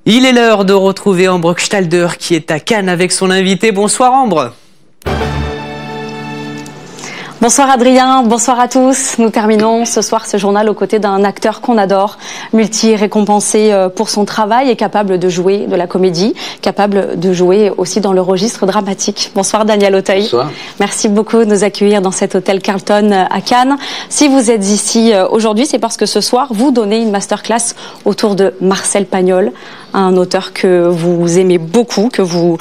Il est l'heure de retrouver Ambre Stalder qui est à Cannes avec son invité. Bonsoir Ambre. Bonsoir Adrien, bonsoir à tous. Nous terminons ce soir ce journal aux côtés d'un acteur qu'on adore, multi-récompensé pour son travail et capable de jouer de la comédie, capable de jouer aussi dans le registre dramatique. Bonsoir Daniel Auteuil. Bonsoir. Merci beaucoup de nous accueillir dans cet hôtel Carlton à Cannes. Si vous êtes ici aujourd'hui, c'est parce que ce soir, vous donnez une masterclass autour de Marcel Pagnol, un auteur que vous aimez beaucoup, que vous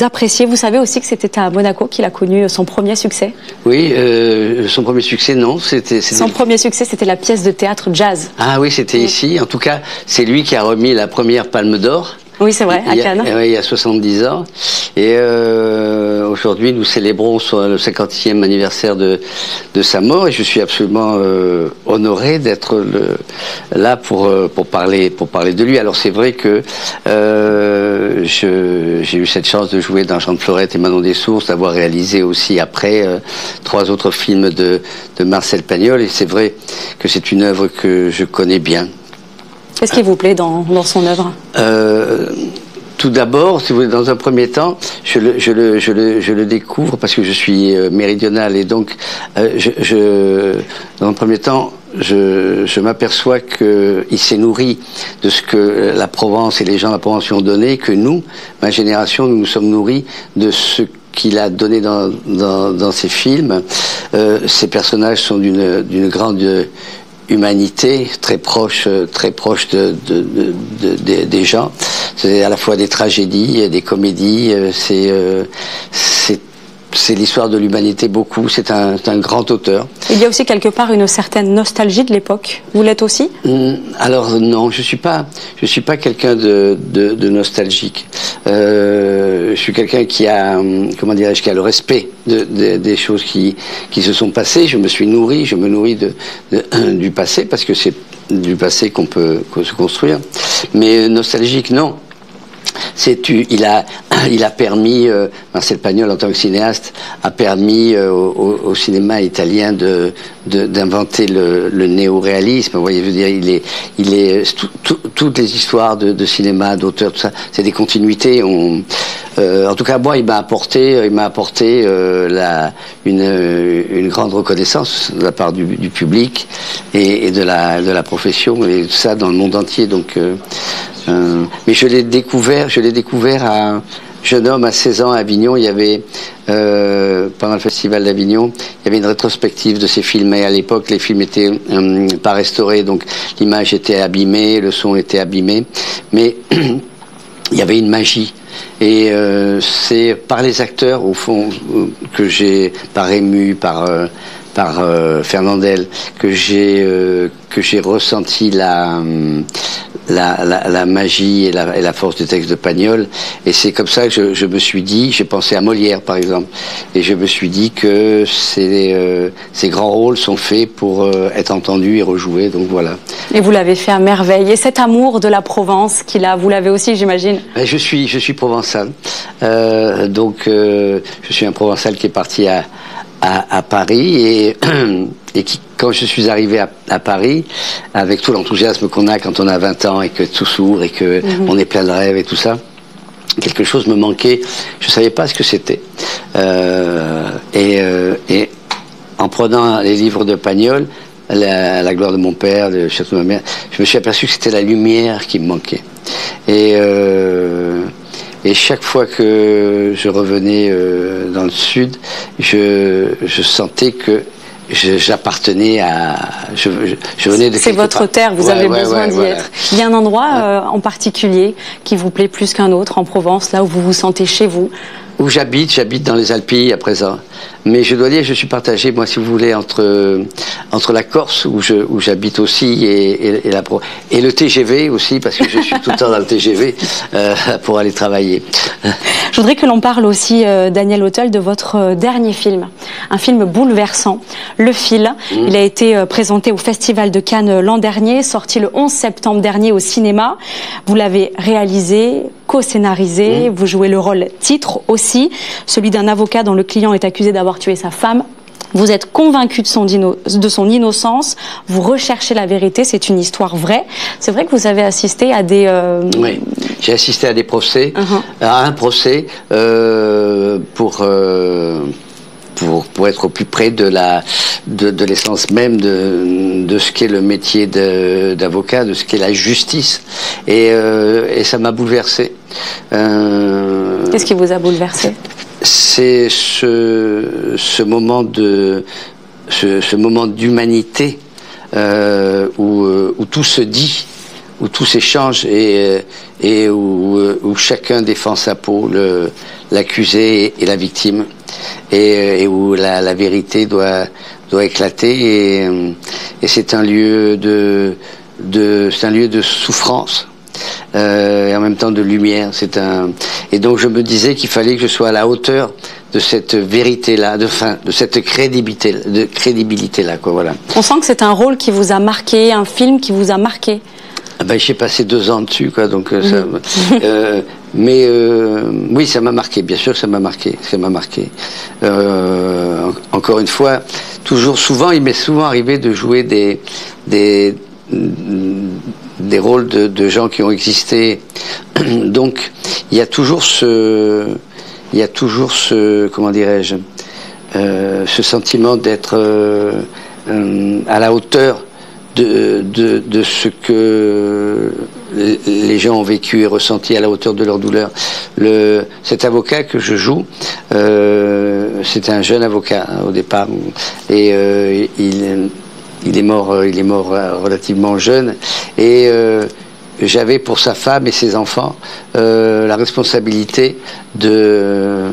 appréciez. Vous savez aussi que c'était à Monaco qu'il a connu son premier succès. Oui, son premier succès, non, c'était... Son premier succès, c'était la pièce de théâtre Jazz. Ah oui, c'était ici. En tout cas, c'est lui qui a remis la première Palme d'Or. Oui, c'est vrai, à Cannes. Il y a 70 ans. Et aujourd'hui, nous célébrons le 50e anniversaire de sa mort. Et je suis absolument honoré d'être là pour parler de lui. Alors c'est vrai que j'ai eu cette chance de jouer dans Jean de Florette et Manon des Sources, d'avoir réalisé aussi après 3 autres films de Marcel Pagnol. Et c'est vrai que c'est une œuvre que je connais bien. Qu'est-ce qui vous plaît dans son œuvre ? Tout d'abord, si vous voulez, dans un premier temps, je le découvre parce que je suis méridional et donc dans un premier temps, je m'aperçois qu'il s'est nourri de ce que la Provence et les gens de la Provence lui ont donné, que nous, ma génération, nous nous sommes nourris de ce qu'il a donné dans ses films. Ces personnages sont d'une grande humanité, très proche des gens. C'est à la fois des tragédies, des comédies, c'est l'histoire de l'humanité beaucoup, c'est un grand auteur. Il y a aussi quelque part une certaine nostalgie de l'époque. Vous l'êtes aussi ? Alors non, je suis pas quelqu'un de nostalgique. Je suis quelqu'un qui a, comment dirais-je, qui a le respect des choses qui se sont passées. Je me nourris du passé parce que c'est du passé qu'on peut se construire. Mais nostalgique, non. Il a permis, Marcel Pagnol en tant que cinéaste, a permis au cinéma italien d'inventer le néo-réalisme. Vous voyez, je veux dire, toutes les histoires de cinéma, d'auteurs, tout ça, c'est des continuités. En tout cas, moi, il m'a apporté une grande reconnaissance de la part du public et de la profession et tout ça dans le monde entier. Donc, mais je l'ai découvert à un jeune homme à 16 ans à Avignon. Il y avait pendant le festival d'Avignon, il y avait une rétrospective de ces films. Et à l'époque, les films étaient pas restaurés, donc l'image était abîmée, le son était abîmé, mais il y avait une magie. Et c'est par les acteurs, au fond, que j'ai, par ému, par Fernandel, que j'ai ressenti la magie et la force du texte de Pagnol. Et c'est comme ça que je me suis dit, j'ai pensé à Molière par exemple, et je me suis dit que ces grands rôles sont faits pour être entendus et rejoués, donc voilà. Et vous l'avez fait à merveille. Et cet amour de la Provence qu'il a, vous l'avez aussi, j'imagine. Je suis provençal, donc je suis un provençal qui est parti à Paris et qui, quand je suis arrivé à Paris, avec tout l'enthousiasme qu'on a quand on a 20 ans et que tout s'ouvre et que on est plein de rêves et tout ça, quelque chose me manquait. Je savais pas ce que c'était. Et en prenant les livres de Pagnol, la gloire de mon père, le château de ma mère, je me suis aperçu que c'était la lumière qui me manquait. Et chaque fois que je revenais dans le sud, je sentais que j'appartenais à... Je venais de... C'est votre terre, vous avez besoin d'y être. Il y a un endroit en particulier qui vous plaît plus qu'un autre en Provence, là où vous vous sentez chez vous? Où j'habite dans les Alpilles à présent. Mais je dois dire, je suis partagé, moi, si vous voulez, entre la Corse, où j'habite aussi, et le TGV aussi, parce que je suis tout le temps dans le TGV pour aller travailler. Je voudrais que l'on parle aussi, Daniel Auteuil, de votre dernier film. Un film bouleversant, Le Fil. Il a été présenté au Festival de Cannes l'an dernier, sorti le 11 septembre dernier au cinéma. Vous l'avez réalisé, co-scénarisé, vous jouez le rôle titre aussi, celui d'un avocat dont le client est accusé d'avoir tué sa femme Vous êtes convaincu de son innocence, vous recherchez la vérité, c'est une histoire vraie. C'est vrai que vous avez assisté à des... Oui, j'ai assisté à des procès, à un procès pour être au plus près de l'essence même de ce qu'est le métier d'avocat, de ce qu'est la justice. Et ça m'a bouleversé. Qu'est-ce qui vous a bouleversé ? C'est ce moment d'humanité où tout se dit, où tout s'échange et où chacun défend sa peau, l'accusé et la victime, et où la vérité doit éclater, et c'est un lieu de souffrance. Et en même temps de lumière, et donc je me disais qu'il fallait que je sois à la hauteur de cette vérité-là, de cette crédibilité-là, quoi, voilà. On sent que c'est un rôle qui vous a marqué, un film qui vous a marqué. J'ai passé 2 ans dessus, quoi, donc oui, ça m'a marqué, bien sûr, ça m'a marqué. Encore une fois, il m'est souvent arrivé de jouer des rôles de gens qui ont existé. Donc il y a toujours ce comment dirais-je, ce sentiment d'être à la hauteur de ce que les gens ont vécu et ressenti, à la hauteur de leur douleur. Cet avocat que je joue, c'était un jeune avocat au départ, et il est mort relativement jeune, et j'avais pour sa femme et ses enfants la responsabilité d'être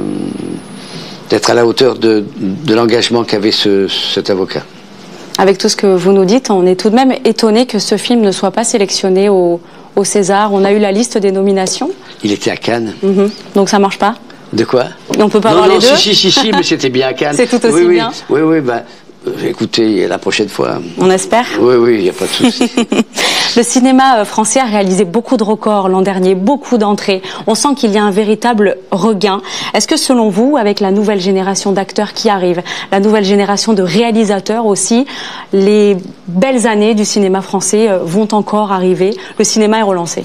à la hauteur de l'engagement qu'avait cet avocat. Avec tout ce que vous nous dites, on est tout de même étonné que ce film ne soit pas sélectionné au César. On a eu la liste des nominations. Il était à Cannes. Donc ça marche pas? De quoi? On peut pas avoir les deux? Si, mais c'était bien à Cannes. C'est tout aussi bien. Oui, écoutez, la prochaine fois. On espère. Oui, il n'y a pas de souci. Le cinéma français a réalisé beaucoup de records l'an dernier, beaucoup d'entrées. On sent qu'il y a un véritable regain. Est-ce que selon vous, avec la nouvelle génération d'acteurs qui arrive, la nouvelle génération de réalisateurs aussi, les belles années du cinéma français vont encore arriver? Le cinéma est relancé?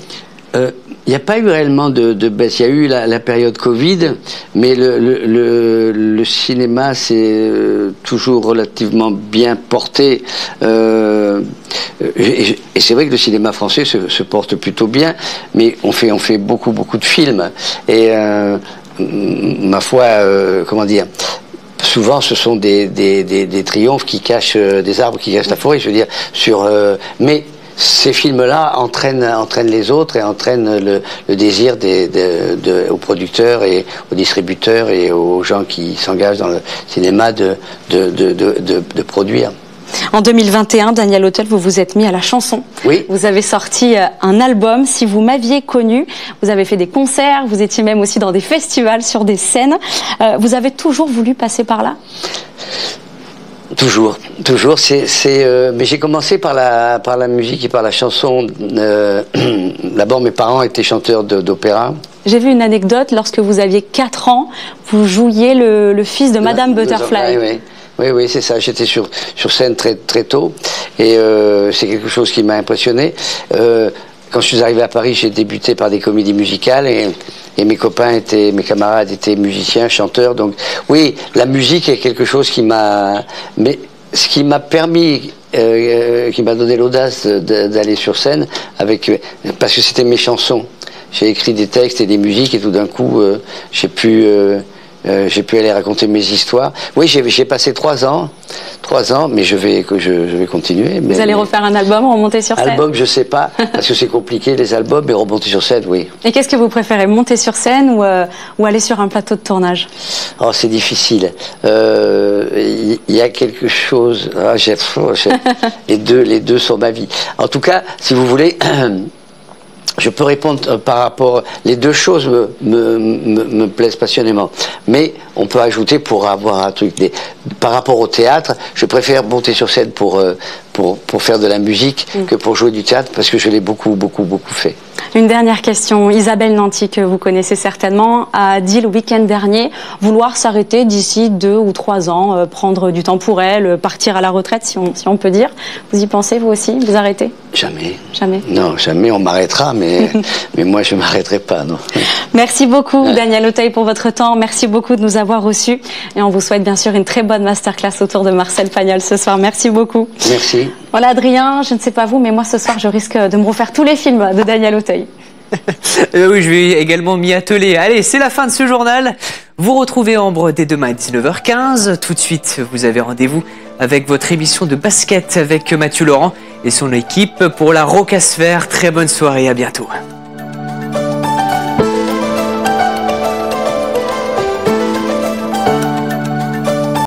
Il n'y a pas eu réellement de baisse. Il y a eu la période Covid, mais le cinéma s'est toujours relativement bien porté. Et c'est vrai que le cinéma français se porte plutôt bien, mais on fait beaucoup de films. Et ma foi, comment dire, souvent ce sont des triomphes qui cachent des arbres, qui cachent la forêt. Je veux dire, mais ces films-là entraînent les autres et entraînent le désir aux producteurs et aux distributeurs et aux gens qui s'engagent dans le cinéma de produire. En 2021, Daniel Auteuil, vous vous êtes mis à la chanson. Oui. Vous avez sorti un album. Si vous m'aviez connu, vous avez fait des concerts, vous étiez même aussi dans des festivals, sur des scènes. Vous avez toujours voulu passer par là ? Toujours. Mais j'ai commencé par la musique et par la chanson. D'abord, mes parents étaient chanteurs d'opéra. J'ai vu une anecdote. Lorsque vous aviez 4 ans, vous jouiez le fils de Madame Butterfly. Oui, c'est ça. J'étais sur scène très tôt, et c'est quelque chose qui m'a impressionné. Quand je suis arrivé à Paris, j'ai débuté par des comédies musicales, et mes camarades étaient musiciens, chanteurs. Donc oui, la musique est quelque chose mais ce qui m'a permis, qui m'a donné l'audace d'aller sur scène parce que c'était mes chansons. J'ai écrit des textes et des musiques, et tout d'un coup, j'ai pu aller raconter mes histoires. Oui, j'ai passé 3 ans, mais je vais continuer. Vous allez refaire un album, remonter sur scène? Album, je sais pas, parce que c'est compliqué les albums, mais remonter sur scène, oui. Et qu'est-ce que vous préférez, monter sur scène ou aller sur un plateau de tournage? Oh, c'est difficile. Il y a quelque chose. Les deux sont ma vie. En tout cas, si vous voulez. Je peux répondre par rapport... Les deux choses me plaisent passionnément. Mais on peut ajouter, pour avoir un truc... Par rapport au théâtre, je préfère monter sur scène pour faire de la musique que pour jouer du théâtre, parce que je l'ai beaucoup fait. Une dernière question. Isabelle Nanty, que vous connaissez certainement, a dit le week-end dernier vouloir s'arrêter d'ici 2 ou 3 ans, prendre du temps pour elle, partir à la retraite, si on peut dire. Vous y pensez, vous aussi, vous arrêtez? Jamais. Jamais. Non, jamais on m'arrêtera, mais moi je m'arrêterai pas, non. Merci beaucoup, Daniel Auteuil, pour votre temps. Merci beaucoup de nous avoir reçus. Et on vous souhaite bien sûr une très bonne masterclass autour de Marcel Pagnol ce soir. Merci beaucoup. Merci. Voilà, Adrien, je ne sais pas vous, mais moi ce soir, je risque de me refaire tous les films de Daniel Auteuil. Oui, je vais également m'y atteler. Allez, c'est la fin de ce journal. Vous retrouvez Ambre dès demain à 19h15. Tout de suite, vous avez rendez-vous avec votre émission de basket avec Mathieu Laurent et son équipe pour la Rocasphère. Très bonne soirée, à bientôt.